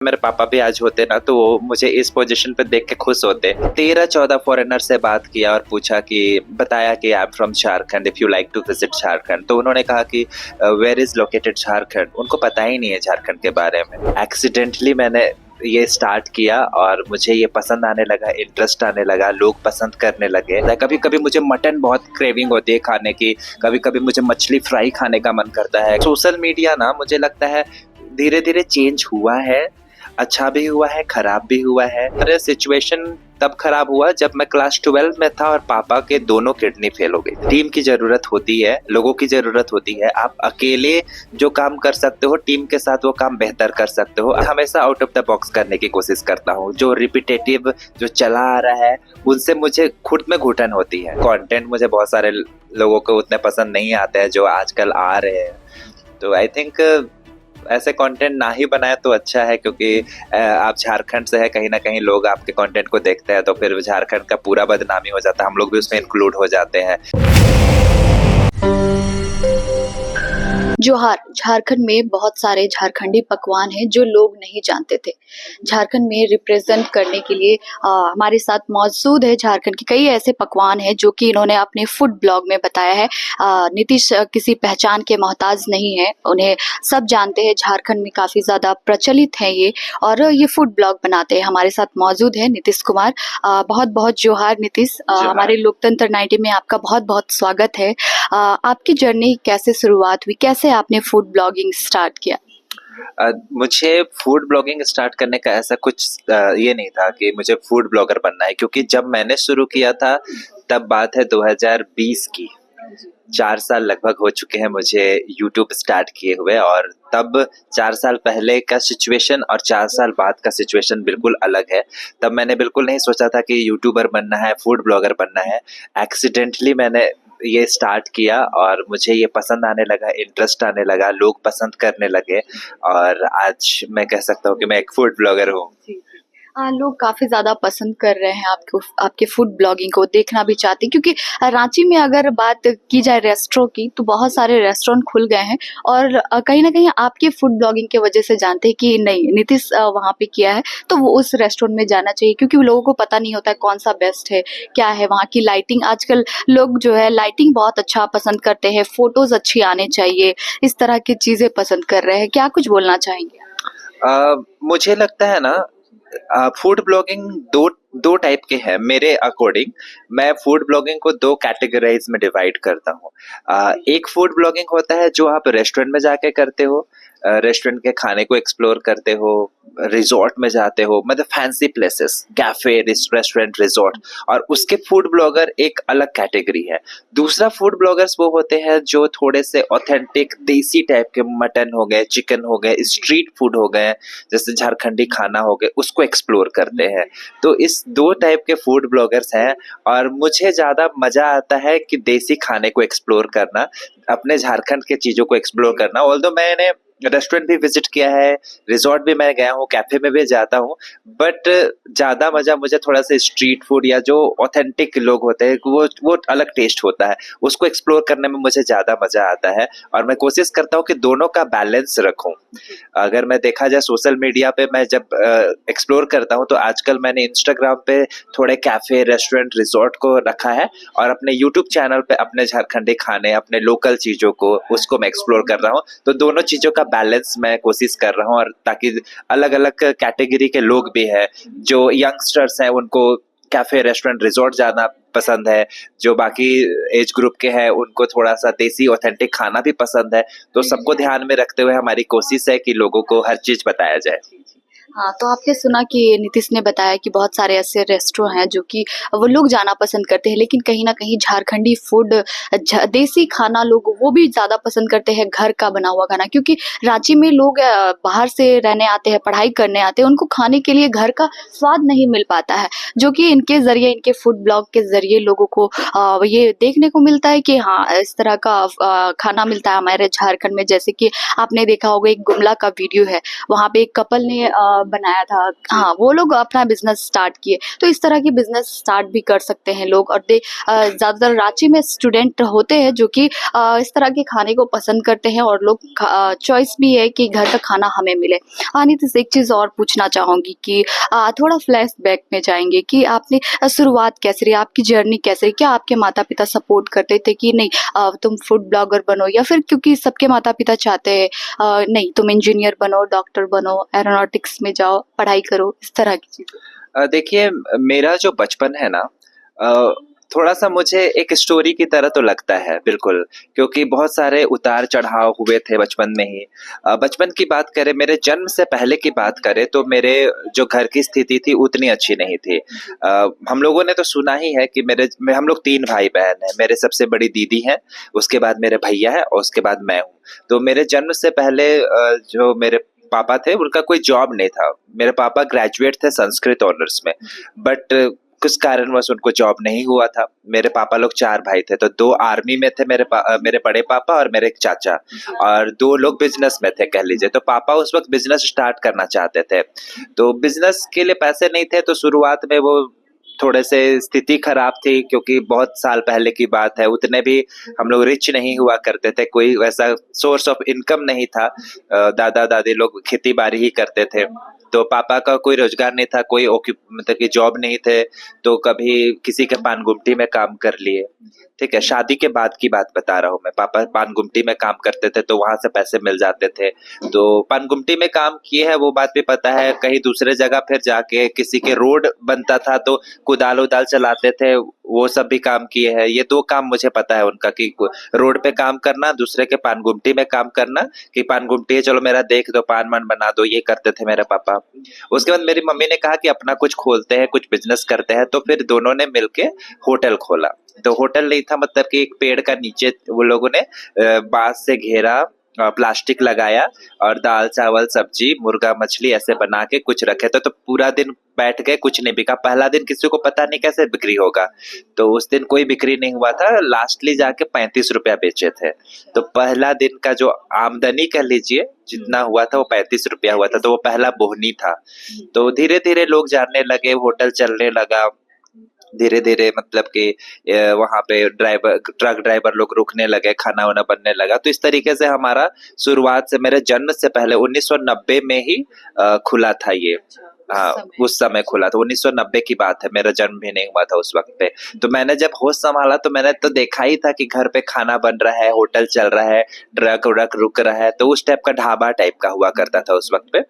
मेरे पापा भी आज होते ना तो वो मुझे इस पोजीशन पे देख के खुश होते। 13-14 फॉरेनर से बात किया और पूछा कि बताया कि I am from Jharkhand, if you like to visit Jharkhand. तो उन्होंने कहा कि वेयर इज लोकेटेड झारखंड। उनको पता ही नहीं है झारखंड के बारे में। एक्सीडेंटली मैंने ये स्टार्ट किया और मुझे ये पसंद आने लगा, इंटरेस्ट आने लगा, लोग पसंद करने लगे। कभी कभी मुझे मटन बहुत क्रेविंग होती है खाने की, कभी कभी मुझे मछली फ्राई खाने का मन करता है। सोशल मीडिया ना मुझे लगता है धीरे धीरे चेंज हुआ है, अच्छा भी हुआ है, खराब भी हुआ है। अरे सिचुएशन तब खराब हुआ जब मैं क्लास 12 में था और पापा के दोनों किडनी फेल हो गई। टीम की जरूरत होती है, लोगों की जरूरत होती है। आप अकेले जो काम कर सकते हो, टीम के साथ वो काम बेहतर कर सकते हो। हमेशा आउट ऑफ द बॉक्स करने की कोशिश करता हूँ। जो रिपीटेटिव जो चला आ रहा है उनसे मुझे खुद में घुटन होती है। कंटेंट मुझे बहुत सारे लोगों को उतने पसंद नहीं आते हैं जो आजकल आ रहे हैं। तो आई थिंक ऐसे कंटेंट ना ही बनाए तो अच्छा है, क्योंकि आप झारखंड से है, कहीं ना कहीं लोग आपके कंटेंट को देखते हैं तो फिर झारखंड का पूरा बदनामी हो जाता है, हम लोग भी उसमें इंक्लूड हो जाते हैं। जोहार। झारखंड में बहुत सारे झारखंडी पकवान हैं जो लोग नहीं जानते थे। झारखंड में रिप्रेजेंट करने के लिए हमारे साथ मौजूद है झारखंड के कई ऐसे पकवान हैं जो कि इन्होंने अपने फूड ब्लॉग में बताया है। नीतीश किसी पहचान के मोहताज नहीं है, उन्हें सब जानते हैं। झारखंड में काफ़ी ज़्यादा प्रचलित है ये, और ये फूड ब्लॉग बनाते हैं। हमारे साथ मौजूद है नीतीश कुमार। बहुत बहुत जोहार नीतीश। हमारे लोकतंत्र 90 में आपका बहुत बहुत स्वागत है। आपकी जर्नी कैसे शुरुआत हुई, कैसे आपने फूड ब्लॉगिंग स्टार्ट किया? मुझे फूड ब्लॉगिंग स्टार्ट करने का ऐसा कुछ ये नहीं था कि मुझे फूड ब्लॉगर बनना है, क्योंकि जब मैंने शुरू किया था तब बात है 2020 की। 4 साल लगभग हो चुके हैं मुझे यूट्यूब स्टार्ट किए हुए, और तब 4 साल पहले का सिचुएशन और 4 साल बाद का सिचुएशन बिल्कुल अलग है। तब मैंने बिल्कुल नहीं सोचा था कि यूट्यूबर बनना है, फूड ब्लॉगर बनना है। एक्सीडेंटली मैंने ये स्टार्ट किया और मुझे ये पसंद आने लगा, इंटरेस्ट आने लगा, लोग पसंद करने लगे, और आज मैं कह सकता हूँ कि मैं एक फूड ब्लॉगर हूँ। लोग काफ़ी ज़्यादा पसंद कर रहे हैं आपको, आपके फूड ब्लॉगिंग को देखना भी चाहते हैं, क्योंकि रांची में अगर बात की जाए रेस्टोरेंट की तो बहुत सारे रेस्टोरेंट खुल गए हैं, और कहीं ना कहीं आपके फूड ब्लॉगिंग की वजह से जानते हैं कि नहीं, नीतीश वहाँ पे किया है तो वो उस रेस्टोरेंट में जाना चाहिए, क्योंकि लोगों को पता नहीं होता है कौन सा बेस्ट है, क्या है वहाँ की लाइटिंग। आजकल लोग जो है लाइटिंग बहुत अच्छा पसंद करते हैं, फोटोज़ अच्छी आने चाहिए, इस तरह की चीज़ें पसंद कर रहे हैं। क्या कुछ बोलना चाहेंगे? मुझे लगता है ना, फूड ब्लॉगिंग दो टाइप के हैं मेरे अकॉर्डिंग। मैं फूड ब्लॉगिंग को 2 कैटेगराइज में डिवाइड करता हूँ। एक फूड ब्लॉगिंग होता है जो आप रेस्टोरेंट में जाके करते हो, रेस्टोरेंट के खाने को एक्सप्लोर करते हो, रिजॉर्ट में जाते हो, मतलब fancy places, cafe, restaurant, resort, और उसके फूड ब्लॉगर एक अलग कैटेगरी है। दूसरा फूड ब्लॉगर्स वो होते हैं जो थोड़े से ऑथेंटिक देसी टाइप के, मटन हो गए, चिकन हो गए, स्ट्रीट फूड हो गए, जैसे झारखंडी खाना हो गए, उसको एक्सप्लोर करते हैं। तो इस 2 टाइप के फूड ब्लॉगर्स हैं, और मुझे ज़्यादा मज़ा आता है कि देसी खाने को एक्सप्लोर करना, अपने झारखंड के चीज़ों को एक्सप्लोर करना। ऑल्दो मैंने रेस्टोरेंट भी विजिट किया है, रिजॉर्ट भी मैं गया हूँ, कैफे में भी जाता हूँ, बट ज़्यादा मज़ा मुझे थोड़ा सा स्ट्रीट फूड या जो ऑथेंटिक लोग होते हैं वो अलग टेस्ट होता है, उसको एक्सप्लोर करने में मुझे ज़्यादा मज़ा आता है। और मैं कोशिश करता हूँ कि दोनों का बैलेंस रखूँ। अगर मैं देखा जाए सोशल मीडिया पे मैं जब एक्सप्लोर करता हूँ तो आजकल मैंने इंस्टाग्राम पे थोड़े कैफे, रेस्टोरेंट, रिजॉर्ट को रखा है, और अपने यूट्यूब चैनल पे अपने झारखंडी खाने, अपने लोकल चीज़ों को, उसको मैं एक्सप्लोर कर रहा हूँ। तो दोनों चीज़ों का बैलेंस मैं कोशिश कर रहा हूँ, और ताकि अलग अलग कैटेगरी के लोग भी हैं, जो यंगस्टर्स हैं उनको कैफे, रेस्टोरेंट, रिजॉर्ट जाना पसंद है, जो बाकी एज ग्रुप के हैं उनको थोड़ा सा देसी ऑथेंटिक खाना भी पसंद है। तो सबको ध्यान में रखते हुए हमारी कोशिश है कि लोगों को हर चीज़ बताया जाए। हाँ, तो आपने सुना कि नीतीश ने बताया कि बहुत सारे ऐसे रेस्टोरेंट हैं जो कि वो लोग जाना पसंद करते हैं, लेकिन कहीं न कहीं झारखंडी फूड, देसी खाना लोग वो भी ज़्यादा पसंद करते हैं, घर का बना हुआ खाना। क्योंकि रांची में लोग बाहर से रहने आते हैं, पढ़ाई करने आते हैं, उनको खाने के लिए घर का स्वाद नहीं मिल पाता है, जो कि इनके ज़रिए, इनके फूड ब्लॉग के ज़रिए लोगों को ये देखने को मिलता है कि हाँ, इस तरह का खाना मिलता है हमारे झारखंड में। जैसे कि आपने देखा होगा एक गुमला का वीडियो है, वहाँ पे एक कपल ने बनाया था। हाँ, वो लोग अपना बिजनेस स्टार्ट किए। तो इस तरह की बिजनेस स्टार्ट भी कर सकते हैं लोग। और ज़्यादातर रांची में स्टूडेंट होते हैं जो कि इस तरह के खाने को पसंद करते हैं, और लोग चॉइस भी है कि घर का खाना हमें मिले। हाँ नितिश, एक चीज़ और पूछना चाहूँगी कि थोड़ा फ्लैशबैक में जाएंगे कि आपने शुरुआत कैसे रही, आपकी जर्नी कैसे रही? क्या आपके माता पिता सपोर्ट करते थे कि नहीं तुम फूड ब्लॉगर बनो, या फिर क्योंकि सबके माता पिता चाहते हैं नहीं तुम इंजीनियर बनो, डॉक्टर बनो, एरोनॉटिक्स में जाओ, पढ़ाई करो, इस तरह की चीजें? देखिए, मेरा जो बचपन है ना, अ, थोड़ा-सा मुझे एक स्टोरी की तरह तो लगता है, बिल्कुल, क्योंकि बहुत सारे उतार-चढ़ाव हुए थे बचपन में ही। बचपन की बात करें, मेरे जन्म से पहले की बात करें, तो मेरे जो घर की स्थिति थी उतनी अच्छी नहीं थी। हम लोगों ने तो सुना ही है कि हम लोग 3 भाई-बहन हैं। मेरे सबसे बड़ी दीदी हैं, उसके बाद मेरे भैया हैं और उसके बाद मैं हूँ। तो मेरे जन्म से पहले जो मेरे पापा थे, उनका कोई जॉब नहीं था। मेरे पापा ग्रेजुएट थे संस्कृत ऑनर्स में, बट कुछ कारणवश उनको जॉब नहीं हुआ था। मेरे पापा लोग 4 भाई थे, तो 2 आर्मी में थे, मेरे बड़े पापा और मेरे एक चाचा, और 2 लोग बिज़नेस में थे कह लीजिए। तो पापा उस वक़्त बिज़नेस स्टार्ट करना चाहते थे। तो बिज़नेस के लिए पैसे नहीं थे, तो शुरुआत में वो थोड़े से स्थिति खराब थी, क्योंकि बहुत साल पहले की बात है। उतने भी हम लोग रिच नहीं हुआ करते थे, कोई वैसा सोर्स ऑफ इनकम नहीं था। दादा दादी लोग खेती बाड़ी ही करते थे। तो पापा का कोई रोजगार नहीं था, कोई मतलब कि जॉब नहीं थे। तो कभी किसी के पान गुमटी में काम कर लिए। ठीक है, शादी के बाद की बात बता रहा हूँ मैं। पापा पान गुमटी में काम करते थे, तो वहां से पैसे मिल जाते थे। तो पान गुमटी में काम किए हैं वो बात भी पता है। कहीं दूसरे जगह फिर जाके किसी के रोड बनता था, तो कुदाल उदाल चलाते थे, वो सब भी काम किए हैं। ये 2 काम मुझे पता है उनका, कि रोड पे काम करना, दूसरे के पान गुमटी में काम करना, कि पान गुमटी है चलो मेरा देख दो, पान मन बना दो, ये करते थे मेरे पापा। उसके बाद मेरी मम्मी ने कहा कि अपना कुछ खोलते हैं, कुछ बिजनेस करते हैं। तो फिर दोनों ने मिलके होटल खोला। तो होटल नहीं था, मतलब कि एक पेड़ का नीचे वो लोगों ने बांस से घेरा, प्लास्टिक लगाया, और दाल चावल सब्जी मुर्गा मछली ऐसे बना के कुछ रखे थे। तो पूरा दिन बैठ गए, कुछ नहीं बिका। पहला दिन किसी को पता नहीं कैसे बिक्री होगा, तो उस दिन कोई बिक्री नहीं हुआ था। लास्टली जाके 35 रुपया बेचे थे। तो पहला दिन का जो आमदनी कह लीजिए जितना हुआ था, वो 35 रुपया हुआ था। तो वो पहला बोहनी था। तो धीरे धीरे लोग जानने लगे, होटल चलने लगा। धीरे धीरे मतलब कि वहां पे ट्रक ड्राइवर लोग रुकने लगे, खाना वाना बनने लगा। तो इस तरीके से हमारा शुरुआत से, मेरे जन्म से पहले 1990 में ही खुला था ये। हाँ, उस समय खुला था। 1990 की बात है, मेरा जन्म भी नहीं हुआ था उस वक्त पे। तो मैंने जब होश संभाला, तो मैंने तो देखा ही था कि घर पे खाना बन रहा है, होटल चल रहा है, ट्रक व्रक रुक रहा है। तो उस टाइप का ढाबा टाइप का हुआ करता था उस वक्त पे।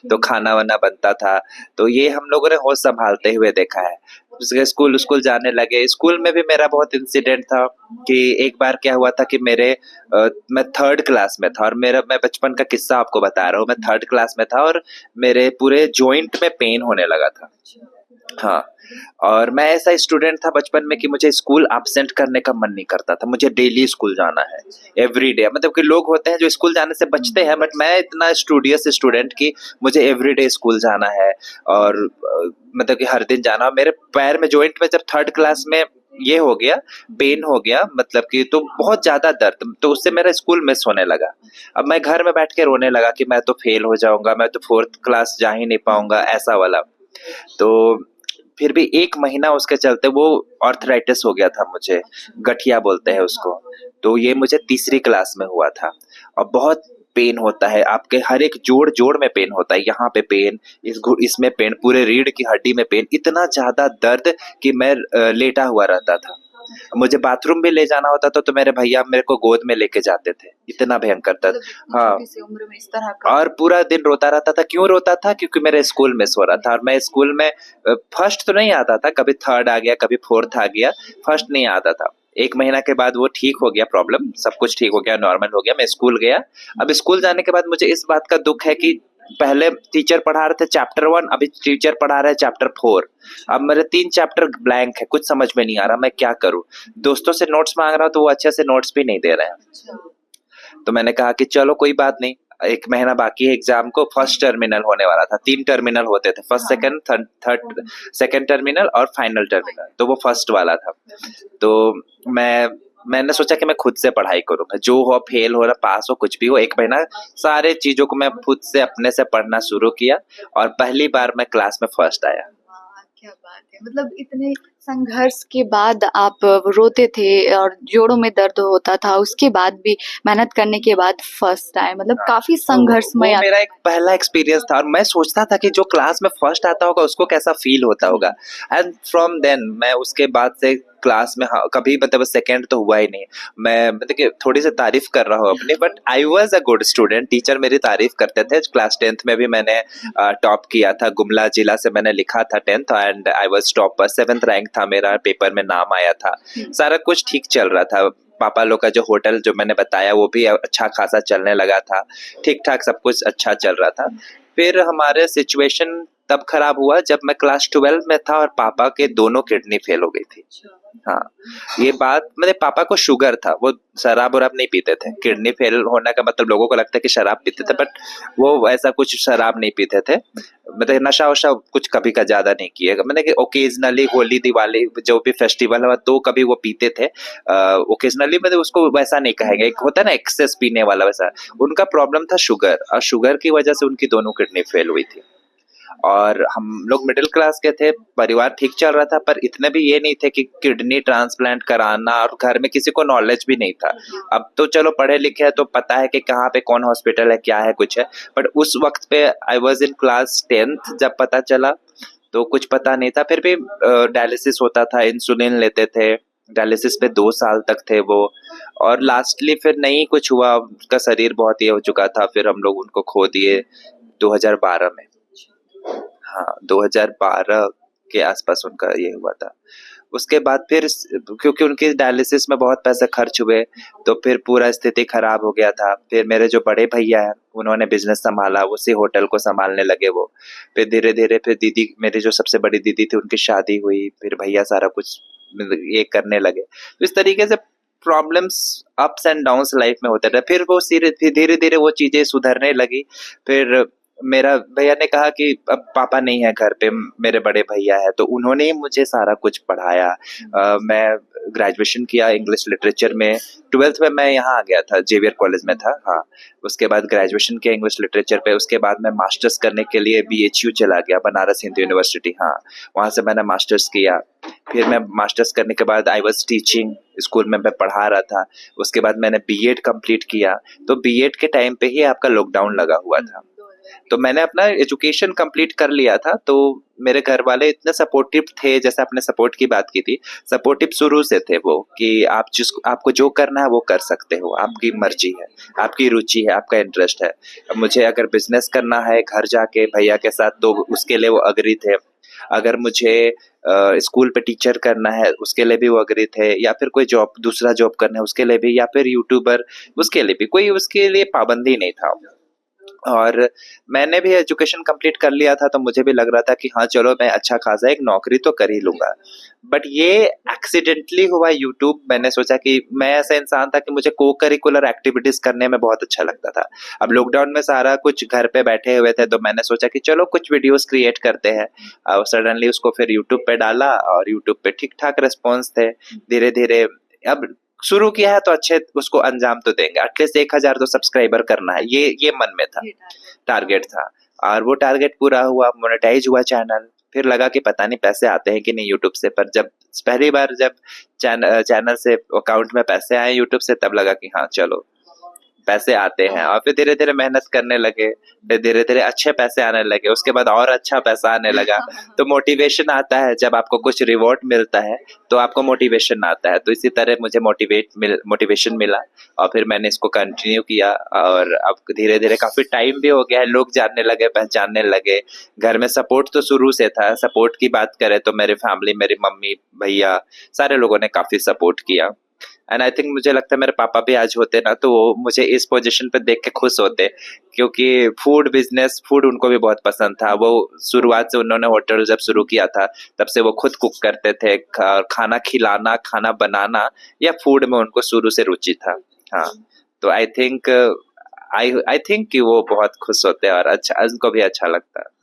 तो खाना वाना बनता था। तो ये हम लोगों ने होश संभालते हुए देखा है। उसके स्कूल स्कूल जाने लगे। स्कूल में भी मेरा बहुत इंसिडेंट था, कि एक बार क्या हुआ था कि मैं 3rd क्लास में था, और मैं बचपन का किस्सा आपको बता रहा हूँ। मैं 3rd क्लास में था, और मेरे पूरे जॉइंट में पेन होने लगा था। हाँ, और मैं ऐसा स्टूडेंट था बचपन में कि मुझे स्कूल एब्सेंट करने का मन नहीं करता था। मुझे डेली स्कूल जाना है, एवरीडे। मतलब कि लोग होते हैं जो स्कूल जाने से बचते हैं, बट मैं इतना स्टूडियस स्टूडेंट कि मुझे एवरीडे स्कूल जाना है। और मतलब कि हर दिन जाना। मेरे पैर में जॉइंट में जब 3rd क्लास में ये हो गया, पेन हो गया, मतलब कि तो बहुत ज्यादा दर्द, तो उससे मेरा स्कूल मिस होने लगा। अब मैं घर में बैठ के रोने लगा कि मैं तो फेल हो जाऊंगा, मैं तो 4th क्लास जा ही नहीं पाऊंगा, ऐसा वाला। तो फिर भी 1 महीना उसके चलते वो आर्थराइटिस हो गया था मुझे, गठिया बोलते हैं उसको। तो ये मुझे 3री क्लास में हुआ था। और बहुत पेन होता है, आपके हर एक जोड़ जोड़ में पेन होता है। यहाँ पे पेन, इसमें पेन, पूरे रीढ़ की हड्डी में पेन, इतना ज्यादा दर्द कि मैं लेटा हुआ रहता था। मुझे बाथरूम भी ले जाना होता था, तो मेरे भैया मेरे को गोद में लेके जाते थे, इतना भयंकर था। हाँ, छोटी सी उम्र में इस तरह का? और पूरा दिन रोता रहता था। क्यों रोता था? क्योंकि मेरे स्कूल मिस हो रहा था। और मैं स्कूल में फर्स्ट तो नहीं आता था, कभी 3rd आ गया, कभी 4th आ गया, फर्स्ट नहीं आता था। 1 महीना के बाद वो ठीक हो गया, प्रॉब्लम सब कुछ ठीक हो गया, नॉर्मल हो गया, मैं स्कूल गया। अब स्कूल जाने के बाद मुझे इस बात का दुख है कि पहले टीचर पढ़ा रहे थे चैप्टर 1, अभी टीचर पढ़ा रहे हैं चैप्टर 4। अब मेरे 3 चैप्टर ब्लैंक है, कुछ समझ में नहीं आ रहा, मैं क्या करूं। दोस्तों से नोट्स मांग रहा हूं, तो वो अच्छे से नोट्स भी नहीं दे रहे हैं। तो मैंने कहा कि चलो कोई बात नहीं, 1 महीना बाकी है एग्जाम को। फर्स्ट टर्मिनल होने वाला था, 3 टर्मिनल होते थे, first second third, second terminal और फाइनल टर्मिनल। तो वो फर्स्ट वाला था। तो मैं मैंने सोचा कि मैं खुद से पढ़ाई करूंगा, जो हो फेल हो रहा पास हो कुछ भी हो, एक महीना सारे चीजों को मैं खुद से अपने से पढ़ना शुरू किया और पहली बार मैं क्लास में फर्स्ट आया। वाह! क्या बात है। मतलब इतने संघर्ष के बाद आप रोते थे और जोड़ों में दर्द होता था, उसके बाद भी मेहनत करने के बाद फर्स्ट आए, मतलब हाँ, काफ़ी तो संघर्षमय वो आप। मेरा एक पहला एक्सपीरियंस था और मैं सोचता था कि जो क्लास में फर्स्ट आता होगा उसको कैसा फील होता होगा। एंड फ्रॉम देन मैं उसके बाद से क्लास में, हाँ, कभी मतलब सेकंड तो हुआ ही नहीं। मैं मतलब कि थोड़ी सी तारीफ कर रहा हूँ अपनी, but I was a good student, teacher मेरी तारीफ करते थे। क्लास 10th में भी मैंने टॉप किया था, गुमला जिला से मैंने लिखा था 10th and I was topper, 7th rank था मेरा, पेपर में नाम आया था। सारा कुछ ठीक चल रहा था। पापा लोग का जो होटल जो मैंने बताया वो भी अच्छा खासा चलने लगा था, ठीक ठाक सब कुछ अच्छा चल रहा था। फिर हमारे सिचुएशन तब खराब हुआ जब मैं क्लास 12 में था और पापा के दोनों किडनी फेल हो गई थी। हाँ, ये बात, मेरे पापा को शुगर था, वो शराब वराब नहीं पीते थे। किडनी फेल होने का मतलब लोगों को लगता है कि शराब पीते थे, बट वो ऐसा कुछ शराब नहीं पीते थे। मतलब नशा वशा कुछ कभी का ज्यादा नहीं किए, मैंने कि ओकेजनली होली दिवाली जो भी फेस्टिवल हुआ तो कभी वो पीते थे। ओकेजनली मतलब उसको वैसा नहीं कहेंगे, एक होता है ना एक्सेस पीने वाला, वैसा उनका प्रॉब्लम था शुगर, और शुगर की वजह से उनकी दोनों किडनी फेल हुई थी। और हम लोग मिडिल क्लास के थे, परिवार ठीक चल रहा था, पर इतने भी ये नहीं थे कि किडनी ट्रांसप्लांट कराना, और घर में किसी को नॉलेज भी नहीं था। अब तो चलो पढ़े लिखे हैं तो पता है कि कहाँ पे कौन हॉस्पिटल है, क्या है, कुछ है, बट उस वक्त पे I was in class 10th जब पता चला तो कुछ पता नहीं था। फिर भी डायलिसिस होता था, इंसुलिन लेते थे, डायलिसिस पे 2 साल तक थे वो। और लास्टली फिर नहीं कुछ हुआ, उनका शरीर बहुत ये हो चुका था, फिर हम लोग उनको खो दिए 2012 में। हाँ, 2012 के आसपास उनका ये हुआ था। उसके बाद फिर क्योंकि उनके डायलिसिस में बहुत पैसे खर्च हुए तो फिर पूरा स्थिति खराब हो गया था। फिर मेरे जो बड़े भैया हैं उन्होंने बिजनेस संभाला, उसी होटल को संभालने लगे वो। फिर धीरे धीरे फिर दीदी, मेरी जो सबसे बड़ी दीदी थी, उनकी शादी हुई, फिर भैया सारा कुछ मतलब ये करने लगे। तो इस तरीके से problems, ups and downs life में होते रहे। फिर वो धीरे धीरे वो चीजें सुधरने लगी। फिर मेरा भैया ने कहा कि अब पापा नहीं है घर पे, मेरे बड़े भैया है, तो उन्होंने ही मुझे सारा कुछ पढ़ाया। मैं ग्रेजुएशन किया इंग्लिश लिटरेचर में। 12th में मैं यहाँ आ गया था, जेवियर कॉलेज में था। हाँ, उसके बाद ग्रेजुएशन किया इंग्लिश लिटरेचर पे। उसके बाद मैं मास्टर्स करने के लिए बीएचयू चला गया, बनारस हिंदू यूनिवर्सिटी। हाँ, वहाँ से मैंने मास्टर्स किया। फिर मैं मास्टर्स करने के बाद आई वाज टीचिंग, स्कूल में मैं पढ़ा रहा था। उसके बाद मैंने बीएड कंप्लीट किया। तो बीएड के टाइम पे ही आपका लॉकडाउन लगा हुआ था, तो मैंने अपना एजुकेशन कंप्लीट कर लिया था। तो मेरे घर वाले इतने सपोर्टिव थे, जैसे आपने सपोर्ट की बात की थी, सपोर्टिव शुरू से थे वो, कि आपको जो करना है वो कर सकते हो, आपकी मर्जी है, आपकी रुचि है, आपका इंटरेस्ट है। मुझे अगर बिजनेस करना है घर जाके भैया के साथ, तो उसके लिए वो अग्री थे। अगर मुझे स्कूल पे टीचर करना है उसके लिए भी वो अग्री थे, या फिर कोई जॉब, दूसरा जॉब करना है उसके लिए भी, या फिर यूट्यूबर उसके लिए भी, कोई उसके लिए पाबंदी नहीं था। और मैंने भी एजुकेशन कंप्लीट कर लिया था, तो मुझे भी लग रहा था कि हाँ चलो मैं अच्छा खासा एक नौकरी तो कर ही लूंगा। बट ये एक्सीडेंटली हुआ यूट्यूब। मैंने सोचा कि मैं ऐसा इंसान था कि मुझे को करिकुलर एक्टिविटीज करने में बहुत अच्छा लगता था। अब लॉकडाउन में सारा कुछ घर पे बैठे हुए थे, तो मैंने सोचा कि चलो कुछ वीडियोस क्रिएट करते हैं। और सडनली उसको फिर यूट्यूब पे डाला और यूट्यूब पे ठीक ठाक रिस्पॉन्स थे। धीरे धीरे अब शुरू किया है तो अच्छे उसको अंजाम तो देंगे, एटलीस्ट 1000 तो सब्सक्राइबर करना है, ये मन में था, टारगेट था। और वो टारगेट पूरा हुआ, मोनेटाइज हुआ चैनल। फिर लगा कि पता नहीं पैसे आते हैं कि नहीं यूट्यूब से, पर जब पहली बार जब चैनल से अकाउंट में पैसे आए यूट्यूब से, तब लगा कि हाँ चलो पैसे आते हैं। और फिर धीरे धीरे मेहनत करने लगे, फिर धीरे धीरे अच्छे पैसे आने लगे, उसके बाद और अच्छा पैसा आने लगा। तो मोटिवेशन आता है, जब आपको कुछ रिवॉर्ड मिलता है तो आपको मोटिवेशन आता है। तो इसी तरह मुझे मोटिवेशन मिला और फिर मैंने इसको कंटिन्यू किया। और अब धीरे धीरे काफी टाइम भी हो गया है, लोग जानने लगे, पहचानने लगे। घर में सपोर्ट तो शुरू से था। सपोर्ट की बात करें तो मेरी फैमिली, मेरी मम्मी भैया सारे लोगों ने काफी सपोर्ट किया। एंड आई थिंक, मुझे लगता है मेरे पापा भी आज होते ना तो वो मुझे इस पोजीशन पे देख के खुश होते, क्योंकि फूड उनको भी बहुत पसंद था। वो शुरुआत से उन्होंने होटल जब शुरू किया था तब से वो खुद कुक करते थे, खाना खिलाना, खाना बनाना, या फूड में उनको शुरू से रुचि था। हाँ, तो आई थिंक कि वो बहुत खुश होते हैं और अच्छा, उनको भी अच्छा लगता है।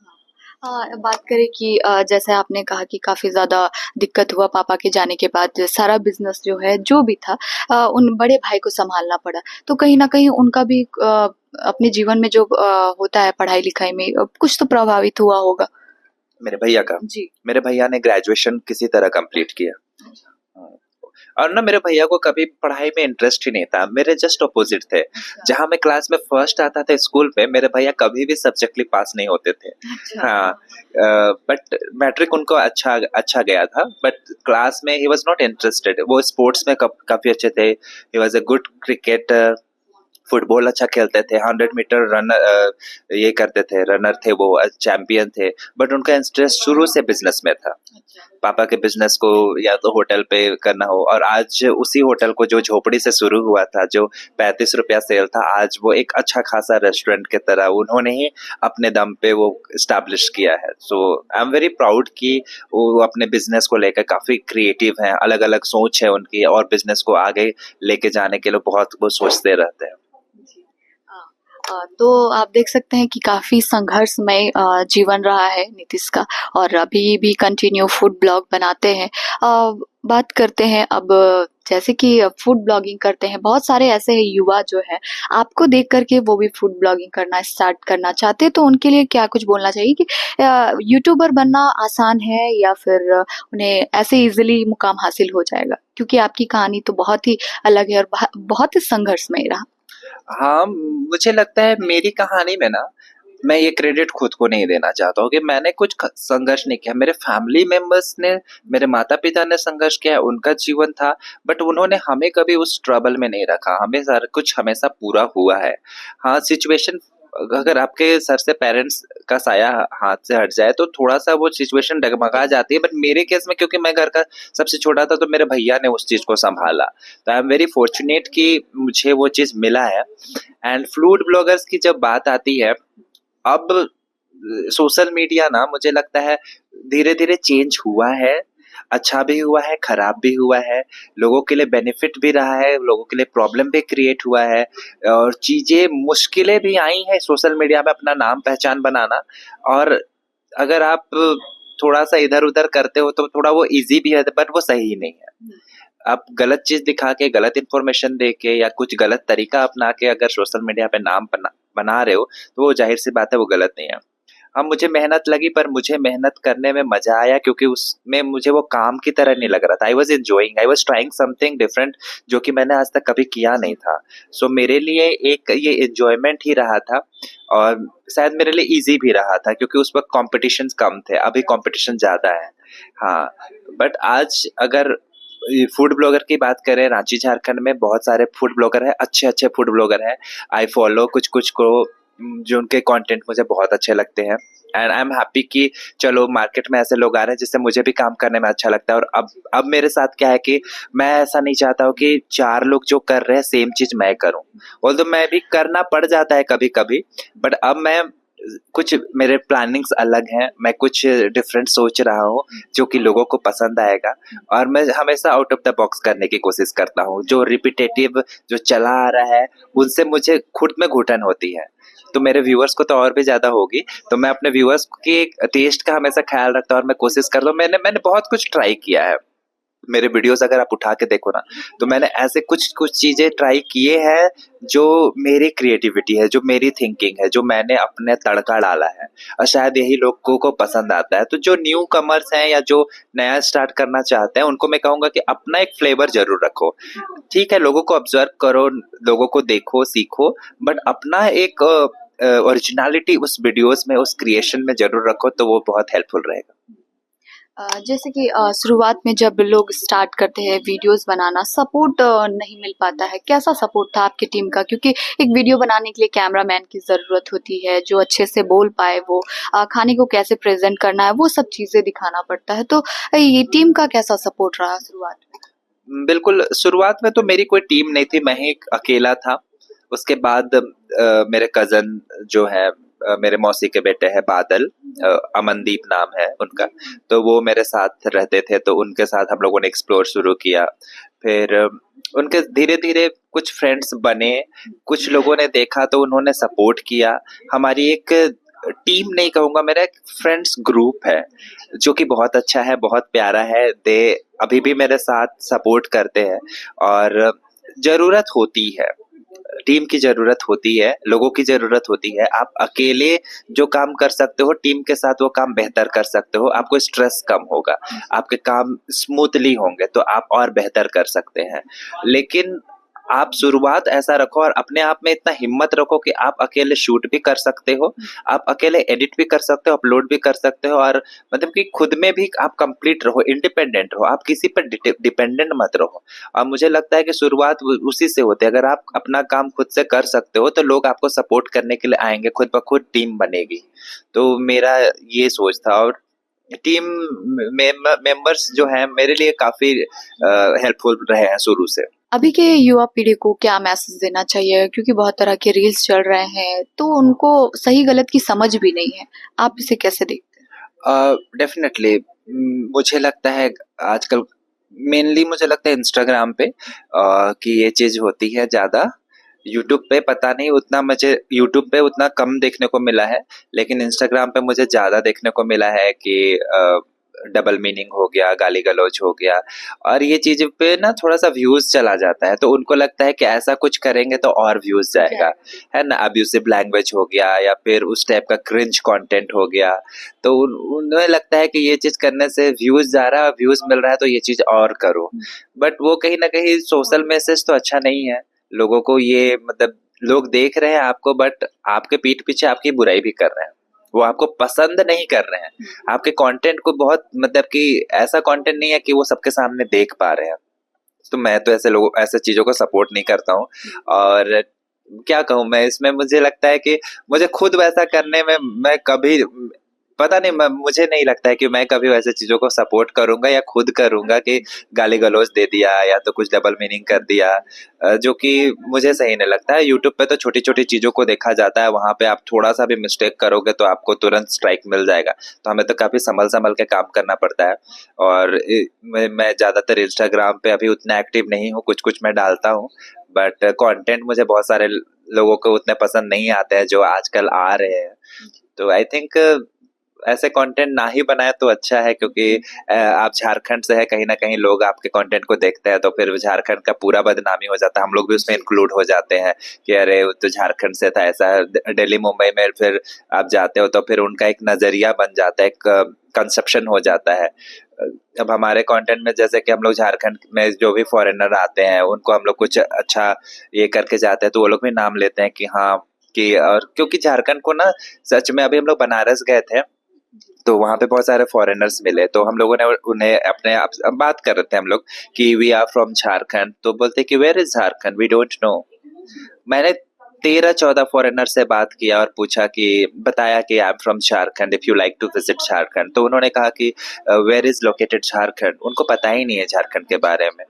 बात करें कि जैसे आपने कहा कि काफ़ी ज़्यादा दिक्कत हुआ पापा के जाने के बाद, सारा बिज़नेस जो है, जो भी था उन बड़े भाई को सँभालना पड़ा। तो कहीं न कहीं उनका भी अपने जीवन में जो होता है पढ़ाई-लिखाई में कुछ तो प्रभावित हुआ होगा? मेरे भैया का, जी। मेरे भैया ने ग्रेजुएशन किसी तरह कंप्लीट किया। हाँ, और ना मेरे भैया को कभी पढ़ाई में इंटरेस्ट ही नहीं था, मेरे जस्ट अपोजिट थे। अच्छा। जहाँ मैं क्लास में फर्स्ट आता था स्कूल में, मेरे भैया कभी भी सब्जेक्टली पास नहीं होते थे। अच्छा। हाँ, बट मैट्रिक उनको अच्छा अच्छा गया था, बट क्लास में ही वाज नॉट इंटरेस्टेड। वो स्पोर्ट्स में काफी अच्छे थे, he was a good cricketer, football अच्छा खेलते थे, 100 मीटर ये करते थे, रनर थे वो, चैंपियन थे। बट उनका इंटरेस्ट शुरू से बिजनेस में था। अच्छा। पापा के बिजनेस को या तो होटल पे करना हो, और आज उसी होटल को जो झोपड़ी से शुरू हुआ था, जो 35 रुपया सेल था, आज वो एक अच्छा खासा रेस्टोरेंट की तरह उन्होंने ही अपने दम पे वो स्टैब्लिश किया है। सो आई एम वेरी प्राउड कि वो अपने बिजनेस को लेकर काफी क्रिएटिव हैं, अलग अलग सोच है उनकी, और बिजनेस को आगे लेके जाने के लिए बहुत वो सोचते रहते हैं। जी। तो आप देख सकते हैं कि काफ़ी संघर्षमय जीवन रहा है नीतीश का, और अभी भी कंटिन्यू फूड ब्लॉग बनाते हैं। बात करते हैं अब, जैसे कि फूड ब्लॉगिंग करते हैं, बहुत सारे ऐसे युवा जो हैं, आपको देख कर के वो भी फूड ब्लॉगिंग करना स्टार्ट करना चाहते हैं, तो उनके लिए क्या कुछ बोलना चाहिए कि यूट्यूबर बनना आसान है, या फिर उन्हें ऐसे ईज़िली मुकाम हासिल हो जाएगा? क्योंकि आपकी कहानी तो बहुत ही अलग है और बहुत ही संघर्षमय रहा। हाँ, मुझे लगता है मेरी कहानी में ना, मैं ये क्रेडिट खुद को नहीं देना चाहता हूँ कि मैंने कुछ संघर्ष नहीं किया। मेरे फैमिली मेंबर्स ने, मेरे माता पिता ने संघर्ष किया है, उनका जीवन था, बट उन्होंने हमें कभी उस ट्रबल में नहीं रखा। हमें सारा कुछ हमेशा पूरा हुआ है। हाँ, सिचुएशन, अगर आपके सर से पेरेंट्स का साया हाथ से हट जाए तो थोड़ा सा वो सिचुएशन डगमगा जाती है, बट मेरे केस में क्योंकि मैं घर का सबसे छोटा था, तो मेरे भैया ने उस चीज को संभाला। तो आई एम वेरी फॉर्चुनेट कि मुझे वो चीज मिला है। एंड फूड ब्लॉगर्स की जब बात आती है, अब सोशल मीडिया ना, मुझे लगता है धीरे धीरे चेंज हुआ है। अच्छा भी हुआ है, खराब भी हुआ है। लोगों के लिए बेनिफिट भी रहा है, लोगों के लिए प्रॉब्लम भी क्रिएट हुआ है, और चीजें मुश्किलें भी आई हैं सोशल मीडिया में अपना नाम पहचान बनाना। और अगर आप थोड़ा सा इधर उधर करते हो तो थोड़ा वो इजी भी है, बट वो सही नहीं है। आप गलत चीज दिखा के, गलत इन्फॉर्मेशन दे के, या कुछ गलत तरीका अपना के अगर सोशल मीडिया पे नाम बना रहे हो, तो वो जाहिर सी बात है, वो गलत नहीं है। हाँ, मुझे मेहनत लगी, पर मुझे मेहनत करने में मजा आया, क्योंकि उसमें मुझे वो काम की तरह नहीं लग रहा था। I was enjoying, I was trying something different, जो कि मैंने आज तक कभी किया नहीं था। सो मेरे लिए एक ये एंजॉयमेंट ही रहा था, और शायद मेरे लिए इजी भी रहा था, क्योंकि उस वक्त कॉम्पिटिशन कम थे, अभी कॉम्पिटिशन ज्यादा है। हाँ, बट आज अगर फूड ब्लॉगर की बात करें, रांची झारखंड में बहुत सारे फूड ब्लॉगर हैं, अच्छे अच्छे फूड ब्लॉगर हैं। आई फॉलो कुछ कुछ को, जो उनके कंटेंट मुझे बहुत अच्छे लगते हैं। एंड आई एम हैप्पी कि चलो मार्केट में ऐसे लोग आ रहे हैं जिससे मुझे भी काम करने में अच्छा लगता है। और अब मेरे साथ क्या है कि मैं ऐसा नहीं चाहता हूँ कि 4 लोग जो कर रहे हैं सेम चीज मैं करूँ। ऑल्दो मैं भी करना पड़ जाता है कभी कभी, बट अब मैं कुछ, मेरे प्लानिंग्स अलग हैं, मैं कुछ डिफरेंट सोच रहा हूँ जो कि लोगों को पसंद आएगा। और मैं हमेशा आउट ऑफ द बॉक्स करने की कोशिश करता हूँ। जो रिपीटेटिव जो चला आ रहा है, उनसे मुझे खुद में घुटन होती है, तो मेरे व्यूअर्स को तो और भी ज्यादा होगी। तो मैं अपने व्यूअर्स के टेस्ट का हमेशा ख्याल रखता हूँ, और मैं कोशिश करता हूँ। मैंने बहुत कुछ ट्राई किया है। मेरे वीडियोस अगर आप उठा के देखो ना, तो मैंने ऐसे कुछ कुछ चीजें ट्राई किए हैं, जो मेरी क्रिएटिविटी है, जो मेरी थिंकिंग है, जो मैंने अपने तड़का डाला है, और शायद यही लोगों को पसंद आता है। तो जो न्यू कमर्स हैं, या जो नया स्टार्ट करना चाहते हैं, उनको मैं कहूंगा कि अपना एक फ्लेवर जरूर रखो। ठीक है, लोगों को ऑब्जर्व करो, लोगों को देखो, सीखो, बट अपना एक ओरिजिनलिटी उस वीडियोस में, उस क्रिएशन में जरूर रखो, तो वो बहुत हेल्पफुल रहेगा। जैसे कि शुरुआत में जब लोग स्टार्ट करते हैं वीडियोस बनाना, सपोर्ट नहीं मिल पाता है। कैसा सपोर्ट था आपकी टीम का? क्योंकि एक वीडियो बनाने के लिए कैमरामैन की ज़रूरत होती है, जो अच्छे से बोल पाए, वो खाने को कैसे प्रेज़ेंट करना है, वो सब चीज़ें दिखाना पड़ता है। तो ये टीम का कैसा सपोर्ट रहा शुरुआत में? बिल्कुल, शुरुआत में तो मेरी कोई टीम नहीं थी, मैं ही अकेला था। उसके बाद मेरे कज़न जो है, मेरे मौसी के बेटे हैं बादल, अमनदीप नाम है उनका, तो वो मेरे साथ रहते थे, तो उनके साथ हम लोगों ने एक्सप्लोर शुरू किया। फिर उनके धीरे-धीरे कुछ फ्रेंड्स बने, कुछ लोगों ने देखा तो उन्होंने सपोर्ट किया। हमारी एक टीम नहीं कहूँगा, मेरा एक फ्रेंड्स ग्रुप है जो कि बहुत अच्छा है, बहुत प्यारा है। दे अभी भी मेरे साथ सपोर्ट करते हैं और ज़रूरत होती है, टीम की ज़रूरत होती है, लोगों की ज़रूरत होती है। आप अकेले जो काम कर सकते हो, टीम के साथ वो काम बेहतर कर सकते हो। आपको स्ट्रेस कम होगा, आपके काम स्मूथली होंगे, तो आप और बेहतर कर सकते हैं। लेकिन आप शुरुआत ऐसा रखो और अपने आप में इतना हिम्मत रखो कि आप अकेले शूट भी कर सकते हो, आप अकेले एडिट भी कर सकते हो, अपलोड भी कर सकते हो और मतलब कि खुद में भी आप कंप्लीट रहो, इंडिपेंडेंट रहो, आप किसी पर डिपेंडेंट मत रहो। और मुझे लगता है कि शुरुआत उसी से होती है। अगर आप अपना काम खुद से कर सकते हो तो लोग आपको सपोर्ट करने के लिए आएंगे, खुद ब खुद टीम बनेगी। तो मेरा ये सोच था और टीम मेंबर्स जो हैं मेरे लिए काफी हेल्पफुल रहे हैं शुरू से। अभी के युवा पीढ़ी को क्या मैसेज देना चाहिए, क्योंकि बहुत तरह के रील्स चल रहे हैं तो उनको सही गलत की समझ भी नहीं है, आप इसे कैसे देखते हैं? डेफिनेटली मुझे लगता है आजकल मेनली मुझे लगता है इंस्टाग्राम पे कि ये चीज होती है ज्यादा। यूट्यूब पे पता नहीं उतना, मुझे यूट्यूब पे उतना कम देखने को मिला है, लेकिन इंस्टाग्राम पे मुझे ज्यादा देखने को मिला है कि डबल मीनिंग हो गया, गाली गलौज हो गया और ये चीज पे ना थोड़ा सा व्यूज चला जाता है, तो उनको लगता है कि ऐसा कुछ करेंगे तो और व्यूज जाएगा, है ना। अब्यूसिव लैंग्वेज हो गया या फिर उस टाइप का क्रिंज कंटेंट हो गया, तो उन्हें लगता है कि ये चीज करने से व्यूज जा रहा है, व्यूज मिल रहा है, तो ये चीज और करो। बट वो कहीं ना कहीं सोशल मैसेज तो अच्छा नहीं है। लोगों को ये मतलब लोग देख रहे हैं आपको, बट आपके पीठ पीछे आपकी बुराई भी कर रहे हैं, वो आपको पसंद नहीं कर रहे हैं। आपके कंटेंट को बहुत मतलब कि ऐसा कंटेंट नहीं है कि वो सबके सामने देख पा रहे हैं। तो मैं तो ऐसे लोगों ऐसे चीजों को सपोर्ट नहीं करता हूँ। और क्या कहूँ मैं इसमें, मुझे लगता है कि मुझे खुद वैसा करने में मैं कभी पता नहीं, मुझे नहीं लगता है कि मैं कभी वैसे चीजों को सपोर्ट करूंगा या खुद करूंगा कि गाली गलौज दे दिया या तो कुछ डबल मीनिंग कर दिया, जो कि मुझे सही नहीं लगता है। यूट्यूब पे तो छोटी छोटी चीजों को देखा जाता है, वहां पे आप थोड़ा सा भी मिस्टेक करोगे तो आपको तुरंत स्ट्राइक मिल जाएगा। तो हमें तो काफी संभल संभल के काम करना पड़ता है। और मैं ज्यादातर इंस्टाग्राम पे अभी उतना एक्टिव नहीं हूँ, कुछ कुछ मैं डालता हूँ, बट कंटेंट मुझे बहुत सारे लोगों को उतने पसंद नहीं आते हैं जो आजकल आ रहे हैं। तो आई थिंक ऐसे कंटेंट ना ही बनाए तो अच्छा है, क्योंकि आप झारखंड से है, कहीं ना कहीं लोग आपके कंटेंट को देखते हैं तो फिर झारखंड का पूरा बदनामी हो जाता है, हम लोग भी उसमें इंक्लूड हो जाते हैं कि अरे वो तो झारखंड से था। ऐसा दिल्ली मुंबई में फिर आप जाते हो तो फिर उनका एक नजरिया बन जाता है, एक कंसेप्शन हो जाता है। अब हमारे कंटेंट में जैसे कि हम लोग झारखंड में जो भी फॉरेनर आते हैं उनको हम लोग कुछ अच्छा ये करके जाते हैं तो वो लोग भी नाम लेते हैं कि हाँ कि, और क्योंकि झारखंड को ना सच में, अभी हम लोग बनारस गए थे तो वहां पे बहुत सारे फॉरेनर्स मिले, तो हम लोगों ने उन्हें अपने आप बात कर रहे थे हम लोग कि वी आर फ्रॉम झारखंड, तो बोलते कि where is Jharkhand, we don't know. मैंने 13-14 फॉरेनर से बात किया और पूछा कि बताया कि I am from Jharkhand, if you like to visit Jharkhand, तो उन्होंने कहा कि वेयर इज लोकेटेड झारखंड, उनको पता ही नहीं है झारखंड के बारे में।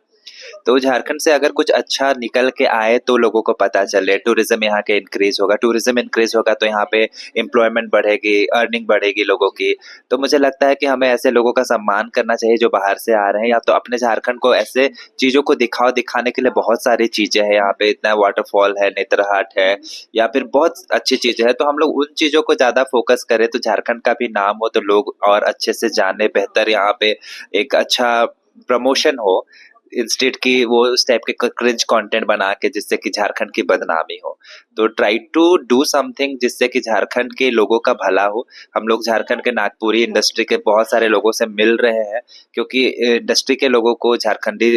तो झारखंड से अगर कुछ अच्छा निकल के आए तो लोगों को पता चले, टूरिज्म यहाँ के इंक्रीज होगा, टूरिज्म इंक्रीज होगा तो यहाँ पे एम्प्लॉयमेंट बढ़ेगी, अर्निंग बढ़ेगी लोगों की। तो मुझे लगता है कि हमें ऐसे लोगों का सम्मान करना चाहिए जो बाहर से आ रहे हैं, या तो अपने झारखंड को ऐसे चीजों को दिखाओ, दिखाने के लिए बहुत सारी चीजें हैं यहाँ पे, इतना वाटरफॉल है, नेत्रहाट है, या फिर बहुत अच्छी चीजें हैं, तो हम लोग उन चीजों को ज्यादा फोकस करें तो झारखंड का भी नाम हो, तो लोग और अच्छे से जाने, बेहतर यहाँ पे एक अच्छा प्रमोशन हो, इंस्टेड की वो उस टाइप के क्रिंज कंटेंट बना के जिससे कि झारखंड की बदनामी हो। तो ट्राई टू डू समथिंग जिससे कि झारखंड के लोगों का भला हो। हम लोग झारखंड के नागपुरी इंडस्ट्री के बहुत सारे लोगों से मिल रहे हैं, क्योंकि इंडस्ट्री के लोगों को, झारखंडी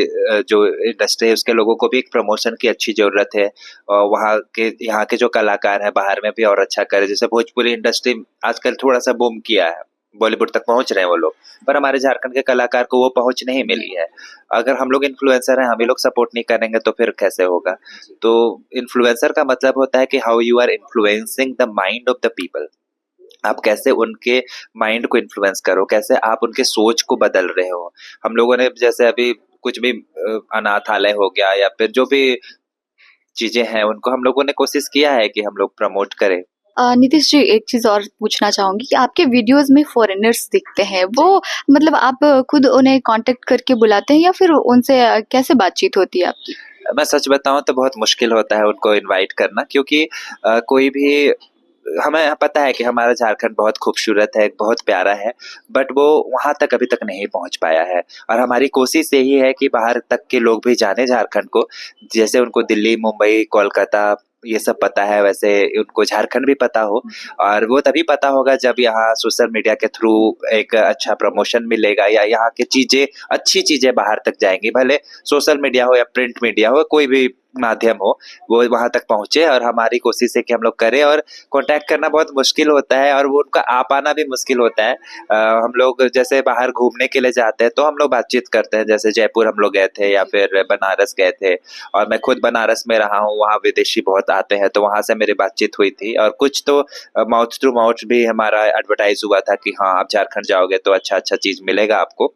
जो इंडस्ट्री है उसके लोगों को भी एक प्रमोशन की अच्छी जरूरत है। और वहाँ के, यहाँ के जो कलाकार हैं बाहर में भी और अच्छा करे, जैसे भोजपुरी इंडस्ट्री आजकल थोड़ा सा बूम किया है, बॉलीवुड तक पहुंच रहे हैं वो लोग, पर हमारे झारखंड के कलाकार को वो पहुंच नहीं मिली है। अगर हम लोग इन्फ्लुएंसर हैं, हम ही लोग सपोर्ट नहीं करेंगे तो फिर कैसे होगा। तो इन्फ्लुएंसर का मतलब होता है कि how you are influencing the mind of the people, आप कैसे उनके माइंड को इन्फ्लुएंस करो, कैसे आप उनके सोच को बदल रहे हो। हम लोगों ने जैसे अभी कुछ भी अनाथालय हो गया या फिर जो भी चीजें हैं उनको हम लोगों ने कोशिश किया है कि हम लोग प्रमोट करें। नीतीश जी, एक चीज और पूछना चाहूंगी कि आपके वीडियोस में फॉरेनर्स दिखते हैं, वो मतलब आप खुद उन्हें कांटेक्ट करके बुलाते हैं या फिर उनसे कैसे बातचीत होती है आपकी? मैं सच बताऊं तो बहुत मुश्किल होता है उनको इनवाइट करना, क्योंकि कोई भी हमें पता है कि हमारा झारखंड बहुत खूबसूरत है, बहुत प्यारा है, बट वो वहाँ तक अभी तक नहीं पहुँच पाया है। और हमारी कोशिश यही है कि बाहर तक के लोग भी जाने झारखंड को, जैसे उनको दिल्ली, मुंबई, कोलकाता ये सब पता है, वैसे उनको झारखंड भी पता हो। और वो तभी पता होगा जब यहाँ सोशल मीडिया के थ्रू एक अच्छा प्रमोशन मिलेगा, या यहाँ की चीज़ें, अच्छी चीज़ें बाहर तक जाएंगी। भले सोशल मीडिया हो या प्रिंट मीडिया हो, कोई भी माध्यम हो, वो वहां तक पहुंचे। और हमारी कोशिश है कि हम लोग करें। और कांटेक्ट करना बहुत मुश्किल होता है, और वो उनका आ पाना भी मुश्किल होता है। हम लोग जैसे बाहर घूमने के लिए जाते हैं तो हम लोग बातचीत करते हैं, जैसे जयपुर हम लोग गए थे या फिर बनारस गए थे। और मैं खुद बनारस में रहा हूँ, वहाँ विदेशी बहुत आते हैं, तो वहां से मेरी बातचीत हुई थी। और कुछ तो माउथ टू माउथ भी हमारा एडवर्टाइज हुआ था कि हाँ, आप झारखंड जाओगे तो अच्छा अच्छा चीज मिलेगा आपको,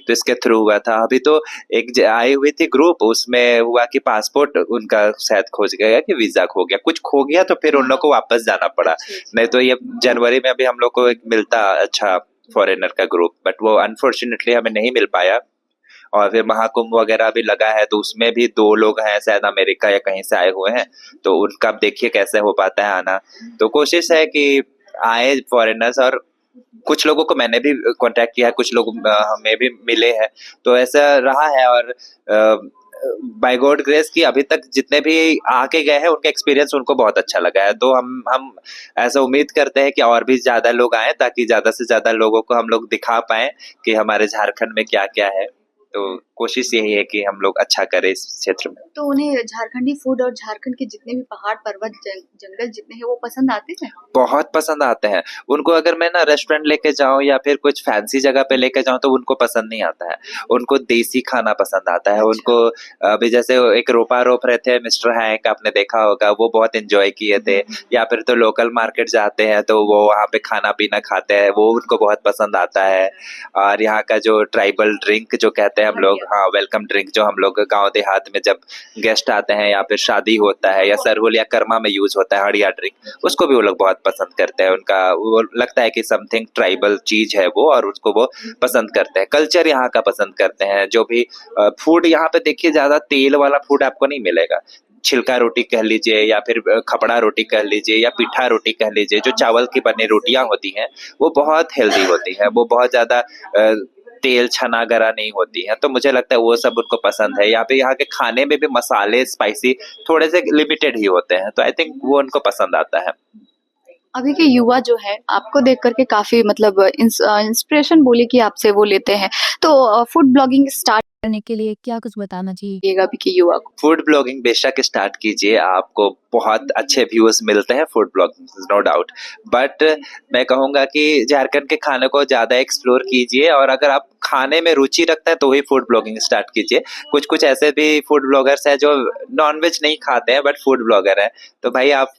तो इसके थ्रू हुआ था। अभी तो एक आई हुई थी ग्रुप, उसमें हुआ कि पासपोर्ट उनका शायद खोज गया कि वीजा खो गया, कुछ खो गया, तो फिर उन लोग को वापस जाना पड़ा। नहीं तो ये जनवरी में अभी हम लोग को एक मिलता अच्छा फॉरेनर का ग्रुप, बट वो अनफॉर्चुनेटली हमें नहीं मिल पाया। और फिर महाकुंभ वगैरह भी लगा है, तो उसमें भी 2 लोग हैं शायद अमेरिका या कहीं से आए हुए हैं, तो उनका अब देखिए कैसे हो पाता है आना। तो कोशिश है कि आए फॉरेनर्स। और कुछ लोगों को मैंने भी कांटेक्ट किया है, कुछ लोग हमें भी मिले हैं, तो ऐसा रहा है। और बाय गॉड ग्रेस कि अभी तक जितने भी आके गए हैं उनका एक्सपीरियंस उनको बहुत अच्छा लगा है। तो हम ऐसा उम्मीद करते हैं कि और भी ज्यादा लोग आए, ताकि ज्यादा से ज्यादा लोगों को हम लोग दिखा पाए कि हमारे झारखंड में क्या क्या है। तो कोशिश यही है कि हम लोग अच्छा करें इस क्षेत्र में। तो उन्हें झारखंडी फूड और झारखंड के जितने भी पहाड़ पर्वत जंगल जितने हैं वो पसंद आते हैं? बहुत पसंद आते हैं उनको। अगर मैं ना रेस्टोरेंट लेके जाऊं या फिर कुछ फैंसी जगह पे लेके जाऊं तो उनको पसंद नहीं आता है। उनको देसी खाना पसंद आता है। उनको अभी जैसे एक रोपा रोप रहे थे मिस्टर हैंक, आपने देखा होगा, वो बहुत एंजॉय किए थे। या फिर तो लोकल मार्केट जाते हैं तो वो वहाँ पे खाना पीना खाते हैं, वो उनको बहुत पसंद आता है। और यहाँ का जो ट्राइबल ड्रिंक जो कहते हैं हम लोग, हाँ, वेलकम ड्रिंक, जो हम लोग गाँव देहात में जब गेस्ट आते हैं या फिर शादी होता है या सरहुल या कर्मा में यूज होता है हड़िया ड्रिंक, उसको भी वो लोग बहुत पसंद करते हैं। उनका वो लगता है कि समथिंग ट्राइबल चीज है वो, और उसको वो पसंद करते हैं। कल्चर यहाँ का पसंद करते हैं। जो भी फूड यहाँ पे देखिए, ज्यादा तेल वाला फूड आपको नहीं मिलेगा। छिलका रोटी कह लीजिए या फिर खपड़ा रोटी कह लीजिए या पिठा रोटी कह लीजिए, जो चावल की बनी रोटियां होती हैं वो बहुत हेल्दी होती है। वो बहुत ज्यादा तेल छना गरा नहीं होती है। तो मुझे लगता है वो सब उनको पसंद है। यहाँ पे यहाँ के खाने में भी मसाले स्पाइसी थोड़े से लिमिटेड ही होते हैं, तो आई थिंक वो उनको पसंद आता है। अभी के युवा जो है आपको देख करके काफी मतलब इंस्पिरेशन बोले कि आपसे वो लेते हैं, तो फूड ब्लॉगिंग स्टार्ट करने के लिए क्या कुछ बताना चाहिए? कीजिएगा अभी के युवा को? फूड ब्लॉगिंग बेशक स्टार्ट कीजिए, आपको बहुत अच्छे व्यूज मिलते हैं food blogging, no doubt. But मैं कहूँगा कि झारखंड के खाने को ज़्यादा एक्सप्लोर कीजिए, और अगर आप खाने में रुचि रखते हैं तो ही फूड ब्लॉगिंग स्टार्ट कीजिए। कुछ कुछ ऐसे भी फूड ब्लॉगर्स हैं जो नॉनवेज नहीं खाते हैं बट फूड ब्लॉगर हैं, तो भाई आप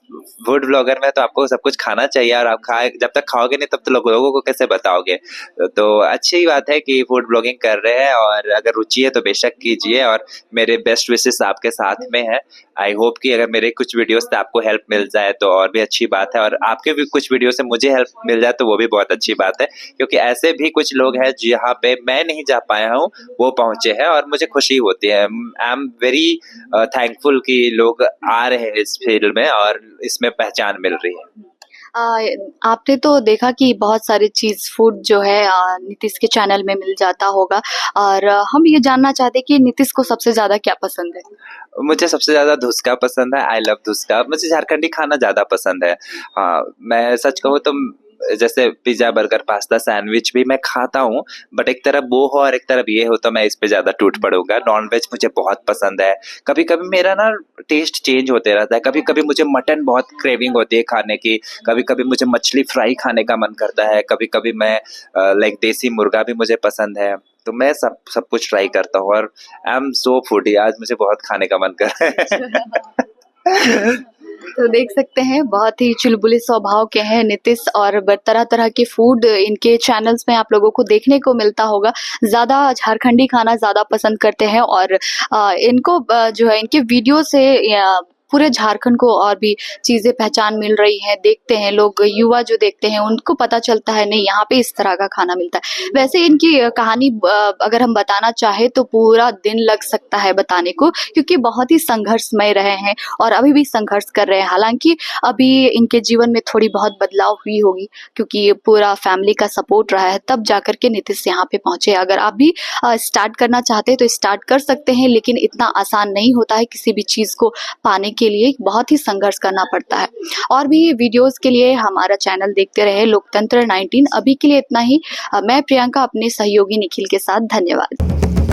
फूड ब्लॉगर में तो आपको सब कुछ खाना चाहिए, और आप खाए, जब तक खाओगे नहीं तब तो लोगों को कैसे बताओगे। तो अच्छी बात है कि फूड ब्लॉगिंग कर रहे हैं, और अगर रुचि है तो बेशक कीजिए। और मेरे बेस्ट विशेस आपके साथ में है। आई होप कि अगर मेरे कुछ वीडियोस से आपको हेल्प मिल जाए तो और भी अच्छी बात है, और आपके भी कुछ वीडियो से मुझे हेल्प मिल जाए तो वो भी बहुत अच्छी बात है, क्योंकि ऐसे भी कुछ लोग हैं जहाँ पे मैं नहीं जा पाया हूँ वो पहुंचे हैं, और मुझे खुशी होती है। आई एम वेरी थैंकफुल कि लोग आ रहे हैं इस फील्ड में और इसमें पहचान मिल रही है। आपने तो देखा कि बहुत सारी चीज फूड जो है नीतीश के चैनल में मिल जाता होगा, और हम ये जानना चाहते हैं कि नीतीश को सबसे ज्यादा क्या पसंद है? मुझे सबसे ज्यादा धुसका पसंद है। I love dhuska. मुझे झारखंडी खाना ज्यादा पसंद है। हाँ, मैं सच कहूँ तो जैसे पिज्जा, बर्गर, पास्ता, सैंडविच भी मैं खाता हूँ, बट एक तरफ वो हो और एक तरफ ये हो तो मैं इस पे ज्यादा टूट पड़ूंगा। नॉनवेज मुझे बहुत पसंद है। कभी कभी मेरा ना टेस्ट चेंज होते रहता है। कभी कभी मुझे मटन बहुत क्रेविंग होती है खाने की, कभी कभी मुझे मछली फ्राई खाने का मन करता है, कभी कभी मैं लाइक देसी मुर्गा भी मुझे पसंद है। तो मैं सब सब कुछ ट्राई करता हूँ, और आई एम सो फूडी। आज मुझे बहुत खाने का मन कर रहा है। तो देख सकते हैं बहुत ही चुलबुले स्वभाव के हैं नीतीश, और तरह तरह के फूड इनके चैनल्स में आप लोगों को देखने को मिलता होगा। ज़्यादा झारखंडी खाना ज़्यादा पसंद करते हैं, और इनको जो है इनके वीडियो से पूरे झारखंड को और भी चीज़ें पहचान मिल रही हैं। देखते हैं लोग, युवा जो देखते हैं उनको पता चलता है नहीं यहाँ पे इस तरह का खाना मिलता है। वैसे इनकी कहानी अगर हम बताना चाहे तो पूरा दिन लग सकता है बताने को, क्योंकि बहुत ही संघर्षमय रहे हैं और अभी भी संघर्ष कर रहे हैं। हालांकि अभी इनके जीवन में थोड़ी बहुत बदलाव हुई होगी, क्योंकि पूरा फैमिली का सपोर्ट रहा है, तब जाकर के नीतीश यहाँ पे पहुंचे। अगर आप भी स्टार्ट करना चाहते हैं तो स्टार्ट कर सकते हैं, लेकिन इतना आसान नहीं होता है। किसी भी चीज़ को पाने के लिए बहुत ही संघर्ष करना पड़ता है। और भी वीडियोस के लिए हमारा चैनल देखते रहे लोकतंत्र 19। अभी के लिए इतना ही। मैं प्रियंका अपने सहयोगी निखिल के साथ, धन्यवाद।